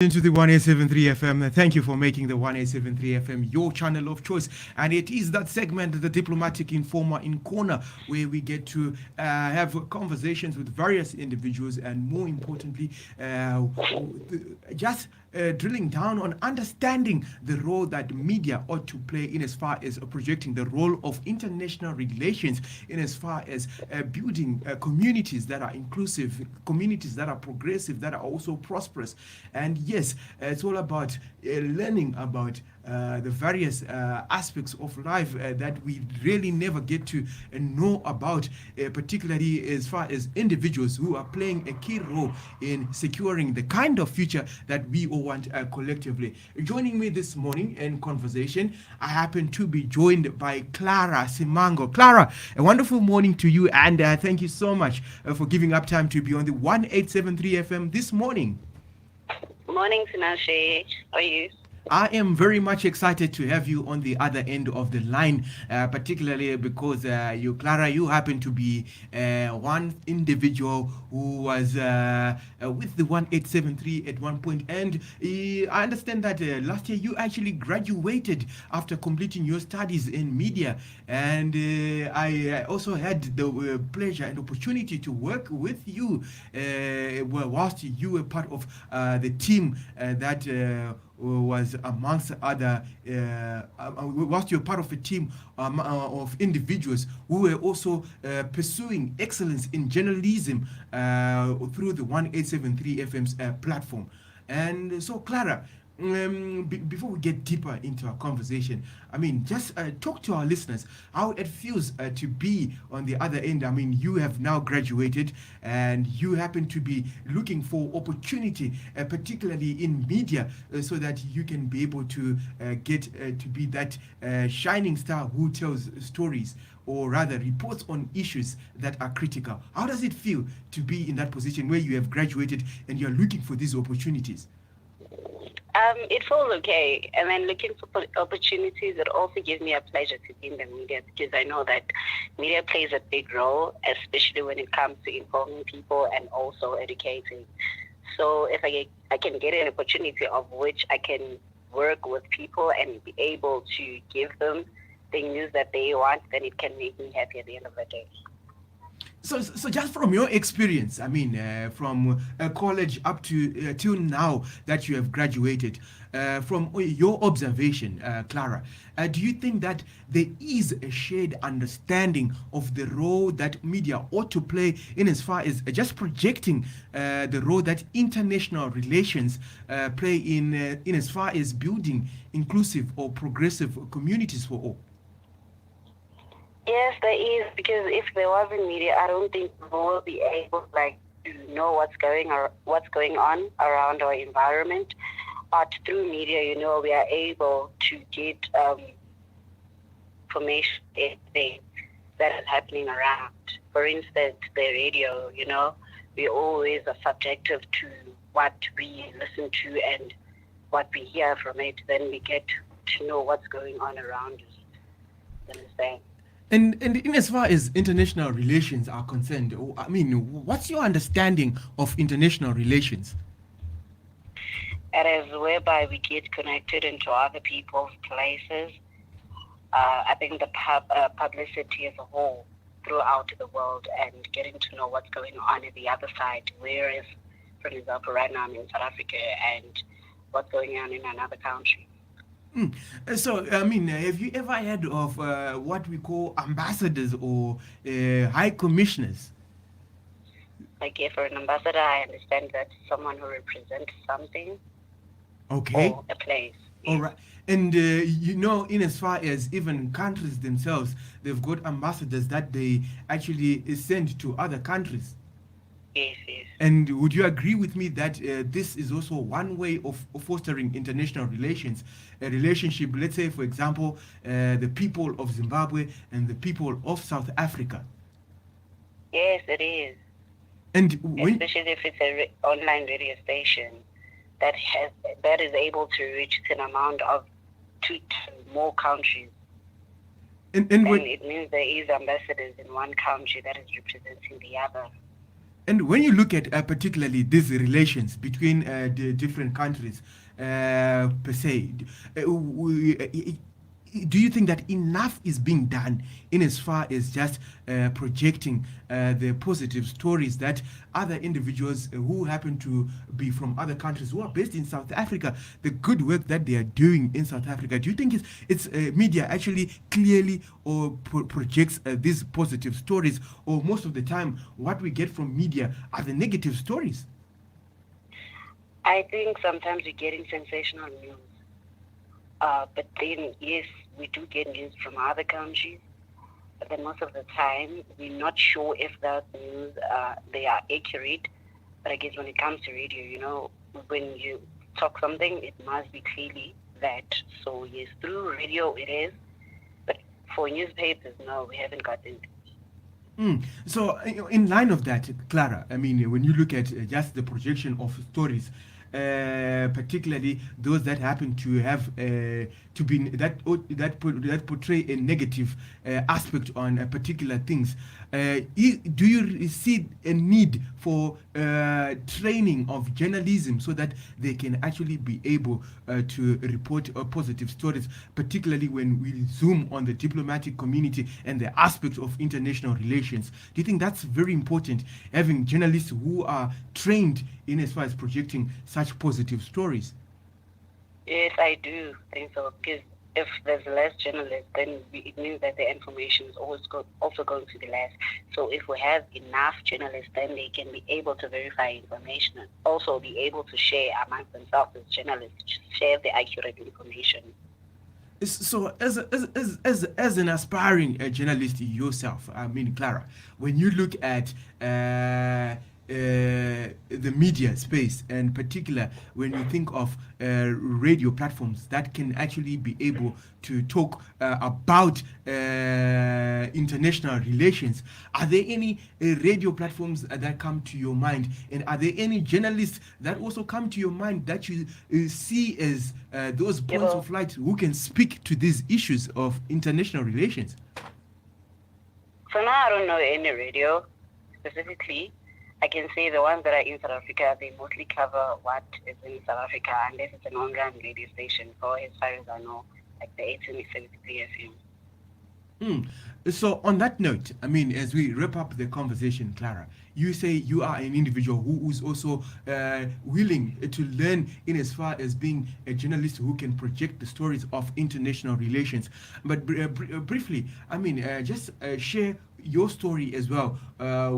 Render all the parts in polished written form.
Into the 1873 FM. Thank you for making the 1873 FM your channel of choice. And it is that segment, the Diplomatic Informer in Corner, where we get to have conversations with various individuals and, more importantly, just drilling down on understanding the role that media ought to play in as far as projecting the role of international relations in as far as building communities that are inclusive, communities that are progressive, that are also prosperous. And yes, it's all about learning about the various aspects of life that we really never get to know about, particularly as far as individuals who are playing a key role in securing the kind of future that we all want collectively. Joining me this morning in conversation, I happen to be joined by Clara Simango. Clara, a wonderful morning to you, and thank you so much for giving up time to be on the 1873 FM this morning. Morning, Tinashe. How are you? I am very much excited to have you on the other end of the line, particularly because you, Clara, you happen to be one individual who was with the 1873 at one point. And I understand that last year you actually graduated after completing your studies in media. And I also had the pleasure and opportunity to work with you whilst you were part of the team that was amongst other, whilst you're part of a team of individuals who were also pursuing excellence in journalism through the 1873 FM's platform. And so, Clara, before we get deeper into our conversation, I mean, just talk to our listeners how it feels to be on the other end. I mean, you have now graduated and you happen to be looking for opportunity, particularly in media, so that you can be able to get to be that shining star who tells stories, or rather reports on issues that are critical. How does it feel to be in that position where you have graduated and you're looking for these opportunities? It feels okay. And then looking for opportunities, it also gives me a pleasure to be in the media because I know that media plays a big role, especially when it comes to informing people and also educating. So if I can get an opportunity of which I can work with people and be able to give them the news that they want, then it can make me happy at the end of the day. So just from your experience, I mean, from college up to till now that you have graduated, from your observation, Clara, do you think that there is a shared understanding of the role that media ought to play in as far as just projecting the role that international relations play in as far as building inclusive or progressive communities for all? Yes, there is, because if there wasn't media, I don't think we will be able to know what's going on around our environment. But through media, we are able to get information everything that is happening around. For instance, the radio, we always are subjective to what we listen to and what we hear from it. Then we get to know what's going on around us. You understand? And in as far as international relations are concerned, I mean, what's your understanding of international relations? It is whereby we get connected into other people's places. I think the publicity as a whole throughout the world and getting to know what's going on the other side. Whereas, for example, right now I'm in South Africa and what's going on in another country. So, I mean, have you ever heard of what we call ambassadors or high commissioners? Like, for an ambassador, I understand that someone who represents something Okay. or a place. All right. And in as far as even countries themselves, they've got ambassadors that they actually send to other countries. Yes, yes. And would you agree with me that this is also one way of fostering international relations? A relationship, let's say, for example, the people of Zimbabwe and the people of South Africa. Yes, it is. And especially if it's an online radio station that is able to reach an amount of 2 to more countries. And it means there is ambassadors in one country that is representing the other. And when you look at particularly these relations between the different countries, per se, do you think that enough is being done in as far as just projecting the positive stories that other individuals who happen to be from other countries who are based in South Africa, the good work that they are doing in South Africa? Do you think it's media actually clearly or projects these positive stories, or most of the time what we get from media are the negative stories? I think sometimes we're getting sensational news. But then, yes, we do get news from other countries. But then most of the time, we're not sure if that news they are accurate. But I guess when it comes to radio, when you talk something, it must be clearly that. So yes, through radio it is. But for newspapers, no, we haven't gotten it. So, in line of that, Clara, I mean, when you look at just the projection of stories, particularly those that happen to have to be that portray a negative aspect on particular things, do you see a need for training of journalism so that they can actually be able to report positive stories, particularly when we zoom on the diplomatic community and the aspects of international relations? Do you think that's very important, having journalists who are trained in as far as projecting such positive stories? Yes, I do think so. Because if there's less journalists, then it means that the information is also going to be less. So if we have enough journalists, then they can be able to verify information and also be able to share amongst themselves as journalists, share the accurate information. So, as an aspiring journalist yourself, I mean, Clara, when you look at the media space, and particular when you think of radio platforms that can actually be able to talk about international relations, are there any radio platforms that come to your mind, and are there any journalists that also come to your mind that you see as those Yeah, points well, of light who can speak to these issues of international relations? for now, I don't know any radio specifically. I can say the ones that are in South Africa, they mostly cover what is in South Africa, unless it's an on-ground radio station, or as far as I know, like the 1873 FM. Mm. So, on that note, I mean, as we wrap up the conversation, Clara, you say you are an individual who is also willing to learn in as far as being a journalist who can project the stories of international relations. But briefly, I mean, just share your story as well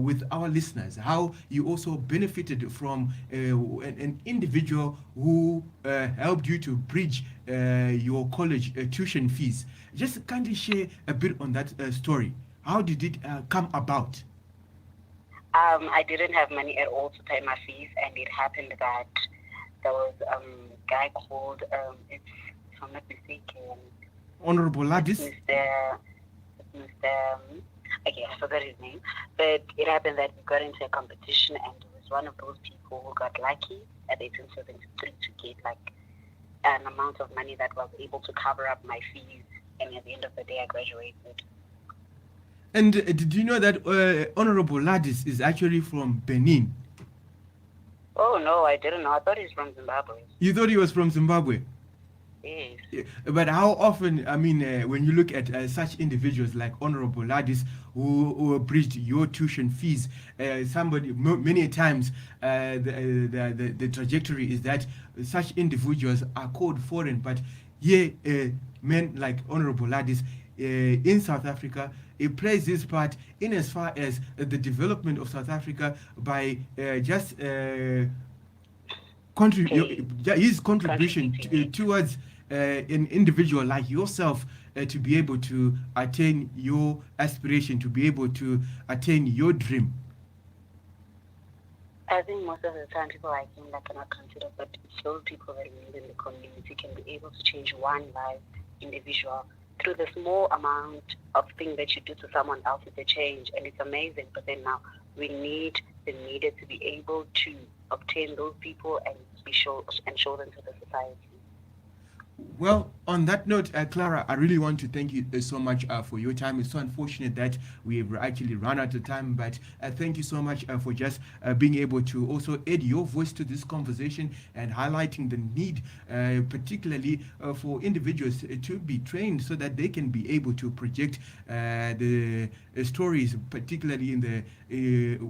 with our listeners, how you also benefited from an individual who helped you to bridge your college tuition fees. Just kindly share a bit on that story. How did it come about? I didn't have money at all to pay my fees, and it happened that there was a guy called, if I'm not mistaken, Honorable it's Ladis? Mr. Okay, I forgot his name, but it happened that we got into a competition, and it was one of those people who got lucky at 1873 to get like an amount of money that was able to cover up my fees, and at the end of the day, I graduated. And did you know that Honorable Ladis is actually from Benin? Oh no, I didn't know. I thought he's from Zimbabwe. You thought he was from Zimbabwe? Yes. Yeah, but how often, I mean, when you look at such individuals like Honorable Ladis who bridged your tuition fees, many times the trajectory is that such individuals are called foreign, but here, men like Honorable Ladis in South Africa, it plays this part in as far as the development of South Africa by just Okay. his contribution Contributing, yes. towards an individual like yourself to be able to attain your aspiration, to be able to attain your dream. I think most of the time people like him that cannot consider, but it's those people that we need in the community can be able to change one life individual through the small amount of things that you do to someone else is a change, and it's amazing. But then now we need the media to be able to obtain those people and show them to the society. Well, on that note, Clara, I really want to thank you so much for your time. It's so unfortunate that we've actually run out of time, but thank you so much for just being able to also add your voice to this conversation and highlighting the need, particularly for individuals to be trained so that they can be able to project the stories, particularly in the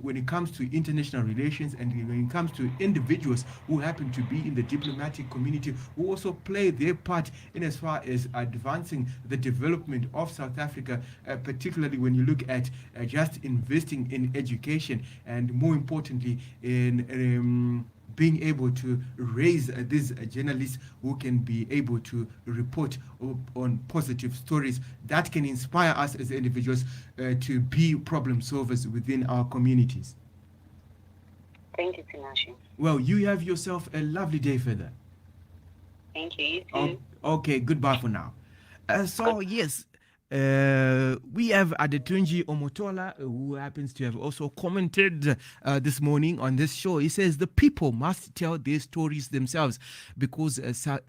when it comes to international relations and when it comes to individuals who happen to be in the diplomatic community who also play their part in as far as advancing the development of South Africa, particularly when you look at just investing in education and more importantly in being able to raise these journalists who can be able to report on positive stories that can inspire us as individuals to be problem solvers within our communities. Thank you, Tinashe. Well, you have yourself a lovely day further. Thank you. You Oh, too. okay, goodbye for now. Good. So yes, we have Adetunji Omotola, who happens to have also commented this morning on this show. He says the people must tell their stories themselves because SA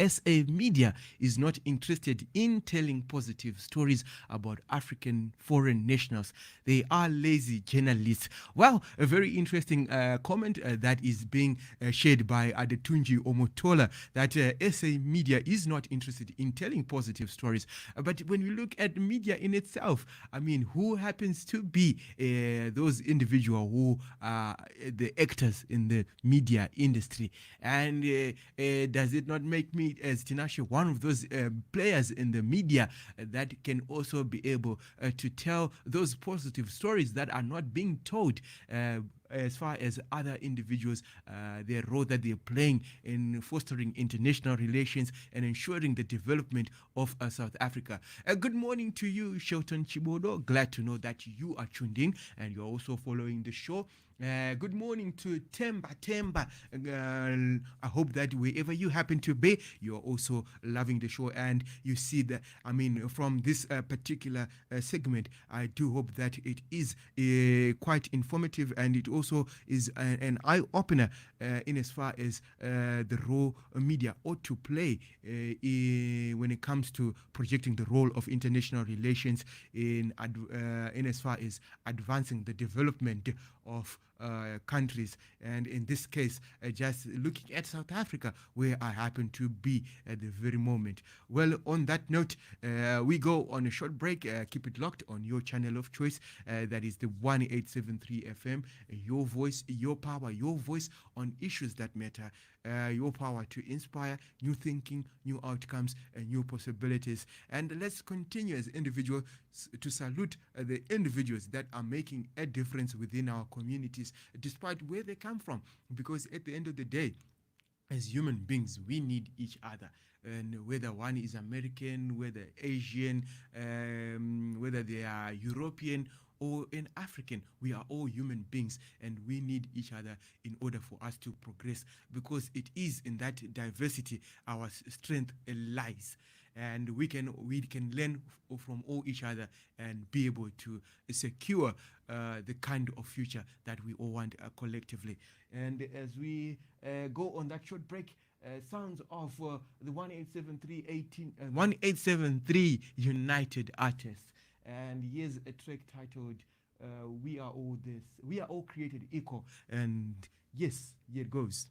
media is not interested in telling positive stories about African foreign nationals. They are lazy journalists. Well, a very interesting comment that is being shared by Adetunji Omotola that SA media is not interested in telling positive stories. But when we look at media in itself, I mean, who happens to be those individuals who are the actors in the media industry? And does it not make me, as Tinashe, one of those players in the media that can also be able to tell those positive stories that are not being told? As far as other individuals, their role that they're playing in fostering international relations and ensuring the development of South Africa. Good morning to you, Shelton Chibodo. Glad to know that you are tuned in and you're also following the show. Good morning to Temba Temba. I hope that wherever you happen to be, you're also loving the show and you see that. I mean, from this particular segment, I do hope that it is quite informative and it also is an eye opener in as far as the role media ought to play when it comes to projecting the role of international relations in as far as advancing the development of countries, and in this case, just looking at South Africa, where I happen to be at the very moment. Well, on that note, we go on a short break. Keep it locked on your channel of choice. That is the 1873 FM. Your voice, your power, your voice on issues that matter. Your power to inspire new thinking, new outcomes, and new possibilities. And let's continue as individuals to salute the individuals that are making a difference within our communities, despite where they come from. Because at the end of the day, as human beings, we need each other. And whether one is American, whether Asian, whether they are European or an African, we are all human beings and we need each other in order for us to progress because it is in that diversity our strength lies. And we can learn from all each other and be able to secure the kind of future that we all want collectively. And as we go on that short break, sounds of the 1873 United Artists. And here's a track titled "We Are All This." We are all created equal. And yes, here it goes.